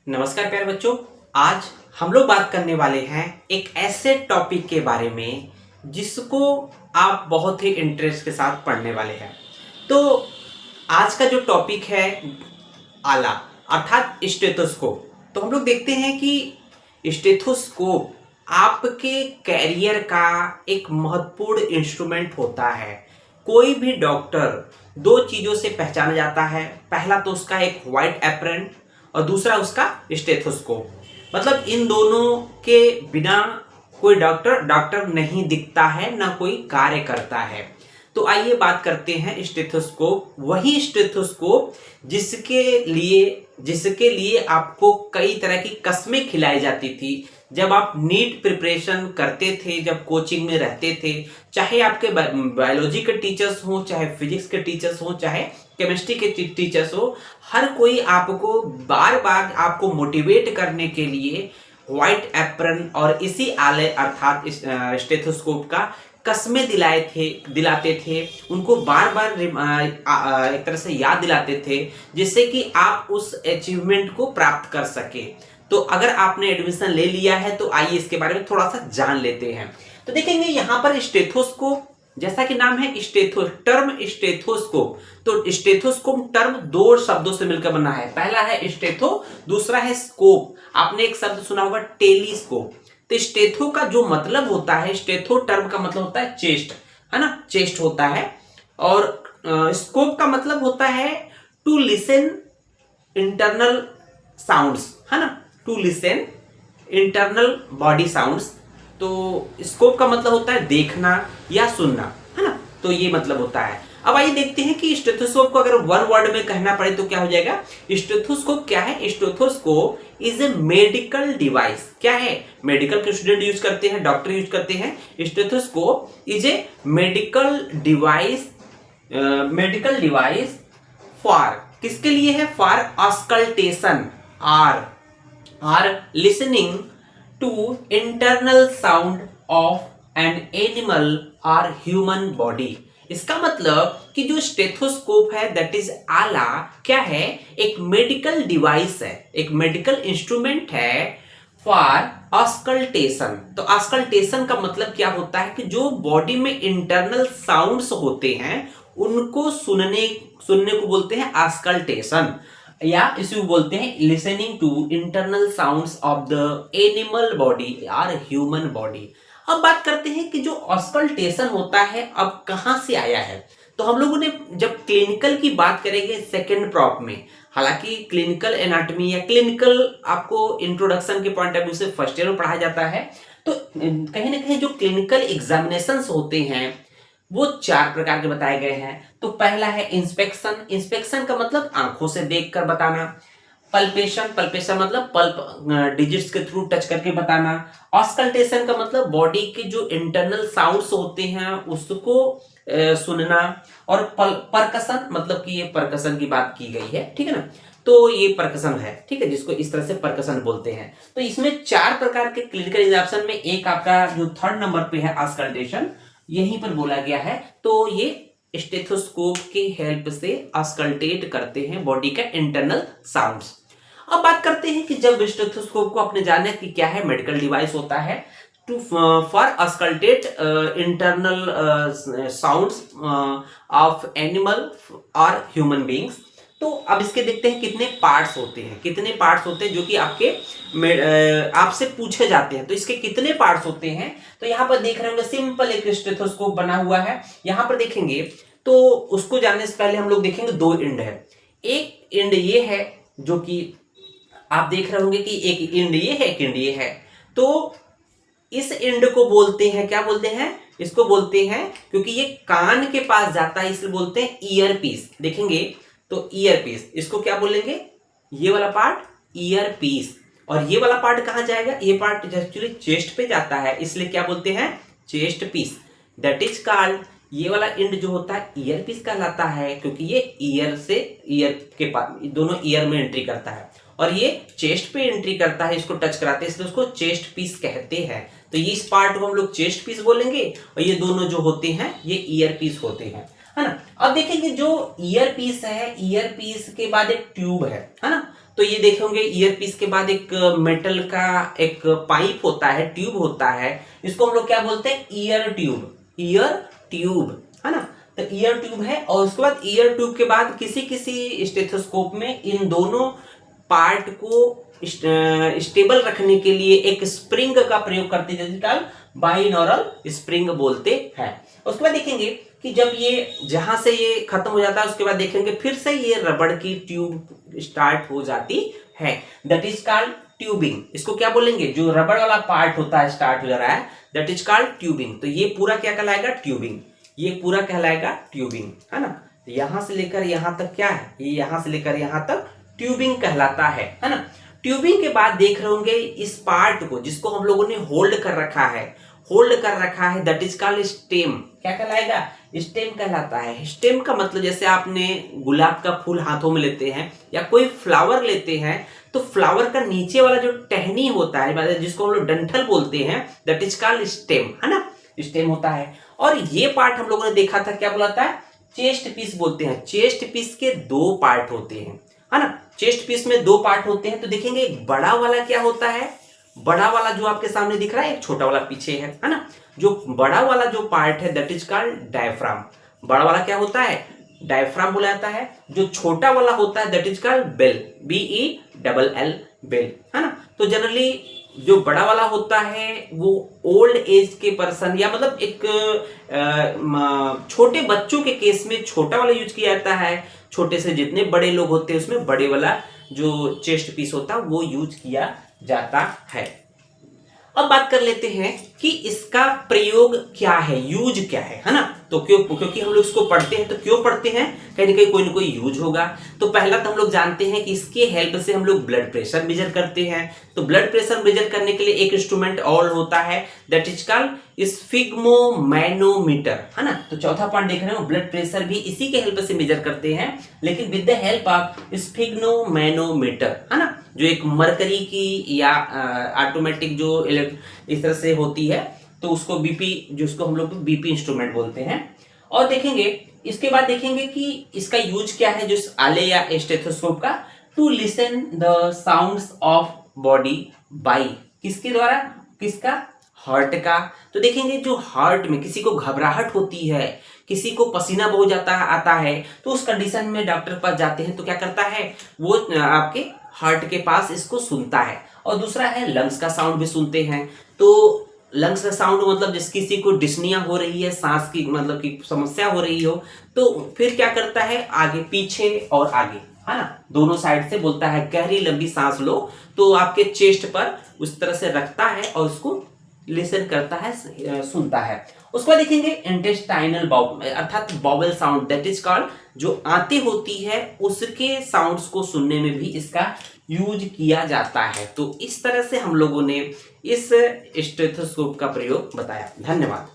नमस्कार प्यारे बच्चों। आज हम लोग बात करने वाले हैं एक ऐसे टॉपिक के बारे में जिसको आप बहुत ही इंटरेस्ट के साथ पढ़ने वाले हैं। तो आज का जो टॉपिक है आला अर्थात स्टेथोस्कोप। तो हम लोग देखते हैं कि स्टेथोस्कोप आपके कैरियर का एक महत्वपूर्ण इंस्ट्रूमेंट होता है। कोई भी डॉक्टर दो चीज़ों से पहचाना जाता है, पहला तो उसका एक वाइट एप्रन और दूसरा उसका स्टेथोस्कोप। मतलब इन दोनों के बिना कोई डॉक्टर नहीं दिखता है, ना कोई कार्य करता है। तो आइए बात करते हैं स्टेथोस्कोप, वही स्टेथोस्कोप जिसके लिए आपको कई तरह की कस्में खिलाई जाती थी जब आप नीट प्रिपरेशन करते थे, जब कोचिंग में रहते थे। चाहे आपके बायोलॉजी के टीचर्स हों, चाहे फिजिक्स के टीचर्स हों, चाहे केमिस्ट्री के टीचर्स हो, हर कोई आपको बार बार आपको मोटिवेट करने के लिए व्हाइट एप्रन और इसी आले अर्थात स्टेथोस्कोप का कस्में दिलाते थे। उनको बार बार एक तरह से याद दिलाते थे जिससे कि आप उस अचीवमेंट को प्राप्त कर सके। तो अगर आपने एडमिशन ले लिया है तो आइए इसके बारे में थोड़ा सा जान लेते हैं। तो देखेंगे यहाँ पर स्टेथोस्कोप, जैसा कि नाम है टर्म स्टेथोस्कोप। तो स्टेथोस्कोप टर्म दो शब्दों से मिलकर बना है, पहला है स्टेथो, दूसरा है स्कोप। आपने एक शब्द सुना होगा टेलीस्कोप। तो स्टेथो का जो मतलब होता है, स्टेथो टर्म का मतलब होता है चेस्ट, है ना, चेस्ट होता है। और स्कोप का मतलब होता है टू लिसन इंटरनल साउंड्स, है ना, to listen internal body sounds. तो स्कोप का मतलब होता है देखना या सुनना, है ना। तो ये मतलब होता है। अब आइए देखते हैं कि स्टेथोस्कोप को अगर वन वर्ड में कहना पड़े तो क्या हो जाएगा। स्टेथोस्कोप क्या है? Stethoscope is a medical device. क्या है? मेडिकल के स्टूडेंट यूज करते हैं, डॉक्टर यूज करते हैं। Stethoscope is a medical device for, किसके लिए है? For auscultation or listening to internal sound of an animal or human body। इसका मतलब कि जो स्टेथोस्कोप है दैट इज आला, क्या है? एक मेडिकल डिवाइस है, एक मेडिकल इंस्ट्रूमेंट है फॉर ऑस्कल्टेशन। तो ऑस्कल्टेशन का मतलब क्या होता है कि जो बॉडी में इंटरनल साउंड्स होते हैं उनको सुनने को बोलते हैं ऑस्कल्टेशन, या इसे बोलते हैं listening to internal sounds of the animal body और ह्यूमन बॉडी। अब बात करते हैं कि जो ऑस्कल्टेशन होता है अब कहां से आया है। तो हम लोगों ने जब क्लिनिकल की बात करेंगे सेकेंड प्रॉप में, हालांकि क्लिनिकल एनाटॉमी या क्लिनिकल आपको इंट्रोडक्शन के पॉइंट ऑफ व्यू से फर्स्ट ईयर में पढ़ाया जाता है। तो कहीं ना कहीं जो क्लिनिकल एग्जामिनेशंस होते हैं वो चार प्रकार के बताए गए हैं। तो पहला है इंस्पेक्शन। इंस्पेक्शन का मतलब आंखों से देखकर बताना। पल्पेशन मतलब पल्प डिजिट्स के थ्रू टच करके बताना। ऑस्कल्टेशन का मतलब बॉडी के जो इंटरनल साउंड्स होते हैं उसको सुनना। और परकसन मतलब कि ये परकसन की बात की गई है, ठीक है ना। तो ये परकसन है, ठीक है, जिसको इस तरह से परकसन बोलते हैं। तो इसमें चार प्रकार के क्लिनिकल एग्जामिनेशन में एक आपका जो थर्ड नंबर पे है ऑस्कल्टेशन, यहीं पर बोला गया है। तो ये स्टेथोस्कोप की हेल्प से ऑस्कल्टेट करते हैं बॉडी का इंटरनल साउंड्स। अब बात करते हैं कि जब स्टेथोस्कोप को आपने जाना कि क्या है, मेडिकल डिवाइस होता है to for auscultate internal sounds of animal और ह्यूमन बींग्स। तो अब इसके देखते हैं कितने पार्ट्स होते हैं जो कि आपसे पूछे जाते हैं। तो इसके कितने पार्ट्स होते हैं, तो यहाँ पर देख रहे होंगे सिंपल एक स्टेथोस्कोप बना हुआ है। यहाँ पर देखेंगे तो उसको जानने से पहले हम लोग देखेंगे दो एंड है। एक एंड ये है जो कि आप देख रहे होंगे कि एक एंड ये है, एक एंड ये है। तो इस एंड को बोलते हैं, क्या बोलते हैं? इसको बोलते हैं, क्योंकि ये कान के पास जाता है इसलिए बोलते हैं ईयर पीस। देखेंगे तो ईयर पीस, इसको क्या बोलेंगे? ये वाला पार्ट ईयर पीस। और ये वाला पार्ट कहां जाएगा? ये पार्ट एक्चुअली चेस्ट पे जाता है इसलिए क्या बोलते हैं? Chest piece. That is called, ये वाला एंड जो होता है ईयर पीस कहलाता है, क्योंकि ये ईयर से ईयर के पास दोनों ईयर में एंट्री करता है और ये चेस्ट पे एंट्री करता है, इसको टच कराते हैं इसलिए उसको चेस्ट पीस कहते हैं। तो ये इस पार्ट को हम लोग चेस्ट पीस बोलेंगे और ये दोनों जो होते हैं ये ईयर पीस होते हैं, है ना। अब देखेंगे जो ईयर पीस है, ईयर पीस के बाद एक ट्यूब है ना। तो ये देखेंगे ईयर पीस के बाद एक मेटल का एक पाइप होता है, ट्यूब होता है, इसको हम लोग क्या बोलते हैं, ईयर ट्यूब, ईयर ट्यूब, है ना। तो ईयर ट्यूब है, और उसके बाद ईयर ट्यूब के बाद किसी किसी स्टेथोस्कोप में इन दोनों पार्ट को स्टेबल रखने के लिए एक स्प्रिंग का प्रयोग करते हैं, जिसका बाइनोरल स्प्रिंग बोलते हैं। उसके बाद देखेंगे कि जब ये जहां से ये खत्म हो जाता है, उसके बाद देखेंगे फिर से ये रबड़ की ट्यूब स्टार्ट हो जाती है, दैट इज कॉल्ड ट्यूबिंग। इसको क्या बोलेंगे, जो रबड़ वाला पार्ट होता है स्टार्ट हो जा रहा है, दैट इज कॉल्ड ट्यूबिंग। तो ये पूरा क्या कहलाएगा, ट्यूबिंग, ये पूरा कहलाएगा ट्यूबिंग, है ना। तो यहां से लेकर यहां तक क्या है, ये यहां से लेकर यहां तक ट्यूबिंग कहलाता है ना। ट्यूबिंग के बाद देख रहे होंगे इस पार्ट को, जिसको हम लोगों ने होल्ड कर रखा है, दैट इज कॉल्ड स्टेम। क्या कहलाएगा, स्टेम कहलाता है। स्टेम का मतलब जैसे आपने गुलाब का फूल हाथों में लेते हैं या कोई फ्लावर लेते हैं, तो फ्लावर का नीचे वाला जो टहनी होता है, जिसको हम लोग डंठल बोलते हैं, दैट इज कॉल्ड स्टेम, है ना, स्टेम होता है। और ये पार्ट हम लोगों ने देखा था, क्या बुलाता है, चेस्ट पीस बोलते हैं। चेस्ट पीस के दो पार्ट होते हैं, है ना, चेस्ट पीस में दो पार्ट होते हैं। तो देखेंगे एक बड़ा वाला क्या होता है, बड़ा वाला जो आपके सामने दिख रहा है, एक छोटा वाला पीछे है ना। जो बड़ा वाला जो पार्ट है, दैट इज कॉल्ड डायफ्राम। बड़ा वाला क्या होता है, डायफ्राम बोला जाता है। जो छोटा वाला होता है, that is called bell, BELL, bell, है ना। तो जनरली जो बड़ा वाला होता है वो ओल्ड एज के पर्सन, या मतलब एक छोटे बच्चों के केस में छोटा वाला यूज किया जाता है। छोटे से जितने बड़े लोग होते हैं उसमें बड़े वाला जो चेस्ट पीस होता है वो यूज किया जाता है। अब बात कर लेते हैं कि इसका प्रयोग क्या है, यूज क्या है ना। तो क्योंकि हम लोग इसको पढ़ते हैं, तो क्यों पढ़ते हैं, कहीं ना कहीं कोई ना कोई यूज होगा। तो पहला तो हम लोग जानते हैं कि इसके हेल्प से हम लोग ब्लड प्रेशर मेजर करते हैं। तो ब्लड प्रेशर मेजर करने के लिए एक इंस्ट्रूमेंट और होता है, दैट इज कॉल्ड स्फिग्मोमैनोमीटर, है ना। तो चौथा पॉइंट देख रहे हो, ब्लड प्रेशर भी इसी के हेल्प से मेजर करते हैं, लेकिन with the help of sphygmomanometer, है ना, जो एक मरकरी की या ऑटोमेटिक जो इस तरह से होती है, तो उसको बीपी, जिसको हम लोग बीपी इंस्ट्रूमेंट बोलते हैं। और देखेंगे इसके बाद देखेंगे कि इसका यूज क्या है, जो आले या स्टेथोस्कोप का, to listen the sounds of body by, किसके द्वारा, किसका, हार्ट का। तो देखेंगे जो हार्ट में किसी को घबराहट होती है, किसी को पसीना बहुत जाता आता है, तो उस कंडीशन में डॉक्टर के पास जाते हैं, तो क्या करता है वो आपके हार्ट के पास इसको सुनता है। और दूसरा है लंग्स का साउंड भी सुनते हैं। तो लंग्स का साउंड मतलब जिस किसी को डिस्निया हो रही है, सांस की मतलब की समस्या हो रही हो, तो फिर क्या करता है, आगे पीछे और आगे, है ना, दोनों साइड से बोलता है, गहरी लंबी सांस लो, तो आपके चेस्ट पर उस तरह से रखता है और उसको लिसन करता है, सुनता है। उसके बाद देखेंगे इंटेस्टाइनल अर्थात बॉबल साउंड, दैट इज कॉल्ड, जो आंतें होती है उसके साउंड्स को सुनने में भी इसका यूज किया जाता है। तो इस तरह से हम लोगों ने इस स्टेथोस्कोप का प्रयोग बताया। धन्यवाद।